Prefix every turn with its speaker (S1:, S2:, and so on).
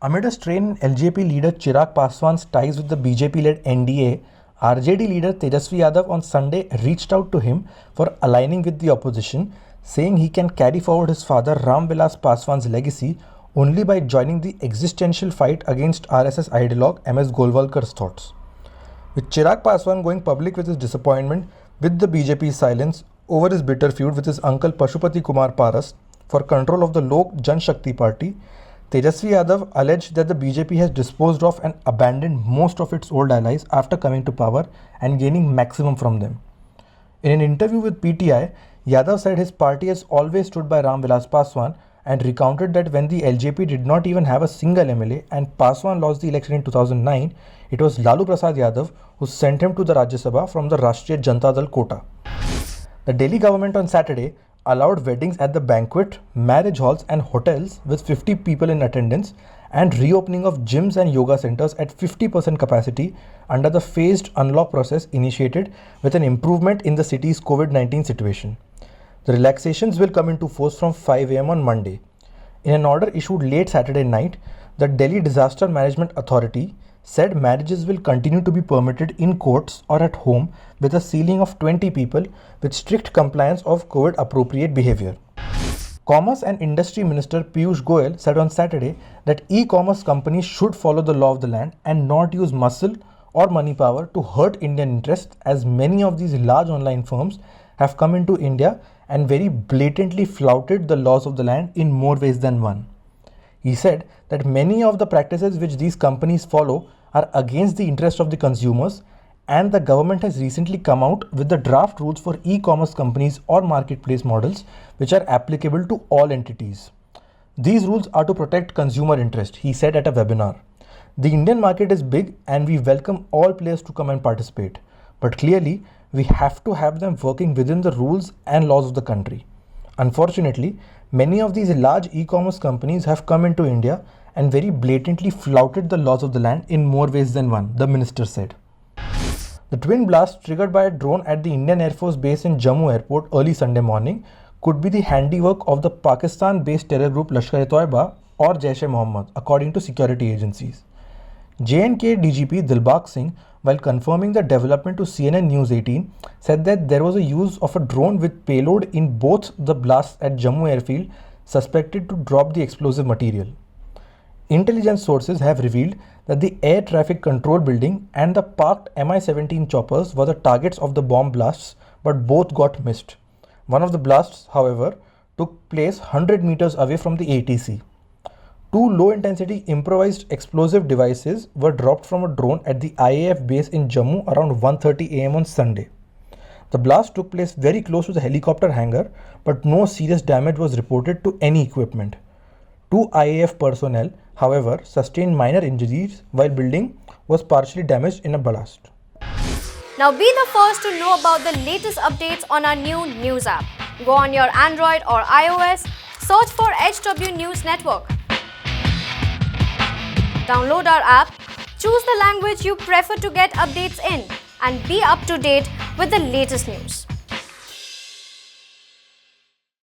S1: Amid a strain in LJP leader Chirag Paswan's ties with the BJP-led NDA, RJD leader Tejasvi Yadav on Sunday reached out to him for aligning with the opposition, saying he can carry forward his father Ram Vilas Paswan's legacy only by joining the existential fight against RSS ideologue MS Golwalkar's thoughts. With Chirag Paswan going public with his disappointment with the BJP's silence over his bitter feud with his uncle Pashupati Kumar Paras for control of the Lok Jan Shakti Party, Tejasvi Yadav alleged that the BJP has disposed of and abandoned most of its old allies after coming to power and gaining maximum from them. In an interview with PTI, Yadav said his party has always stood by Ram Vilas Paswan and recounted that when the LJP did not even have a single MLA and Paswan lost the election in 2009, it was Lalu Prasad Yadav who sent him to the Rajya Sabha from the Rashtriya Janata Dal quota. The Delhi government on Saturday allowed weddings at the banquet, marriage halls and hotels with 50 people in attendance and reopening of gyms and yoga centers at 50% capacity under the phased unlock process initiated with an improvement in the city's COVID-19 situation. The relaxations will come into force from 5 am on Monday. In an order issued late Saturday night, the Delhi Disaster Management Authority said marriages will continue to be permitted in courts or at home with a ceiling of 20 people with strict compliance of COVID appropriate behavior. Commerce and Industry Minister Piyush Goyal said on Saturday that e-commerce companies should follow the law of the land and not use muscle or money power to hurt Indian interests, as many of these large online firms have come into India and very blatantly flouted the laws of the land in more ways than one. He said that many of the practices which these companies follow are against the interest of the consumers, and the government has recently come out with the draft rules for e-commerce companies or marketplace models which are applicable to all entities. These rules are to protect consumer interest, he said at a webinar. The Indian market is big and we welcome all players to come and participate, but clearly we have to have them working within the rules and laws of the country. Unfortunately, many of these large e-commerce companies have come into India and very blatantly flouted the laws of the land in more ways than one, the minister said. The twin blast triggered by a drone at the Indian Air Force base in Jammu Airport early Sunday morning could be the handiwork of the Pakistan-based terror group Lashkar-e-Toiba or Jaish-e-Mohammed, according to security agencies. J&K DGP Dilbagh Singh, while confirming the development to CNN News 18, said that there was a use of a drone with payload in both the blasts at Jammu airfield suspected to drop the explosive material. Intelligence sources have revealed that the air traffic control building and the parked Mi-17 choppers were the targets of the bomb blasts, but both got missed. One of the blasts, however, took place 100 meters away from the ATC. Two low-intensity improvised explosive devices were dropped from a drone at the IAF base in Jammu around 1:30 am on Sunday. The blast took place very close to the helicopter hangar, but no serious damage was reported to any equipment. Two IAF personnel, however, sustained minor injuries while building was partially damaged in a blast.
S2: Now be the first to know about the latest updates on our new news app. Go on your Android or iOS, search for HW News Network. Download our app, choose the language you prefer to get updates in, and be up to date with the latest news.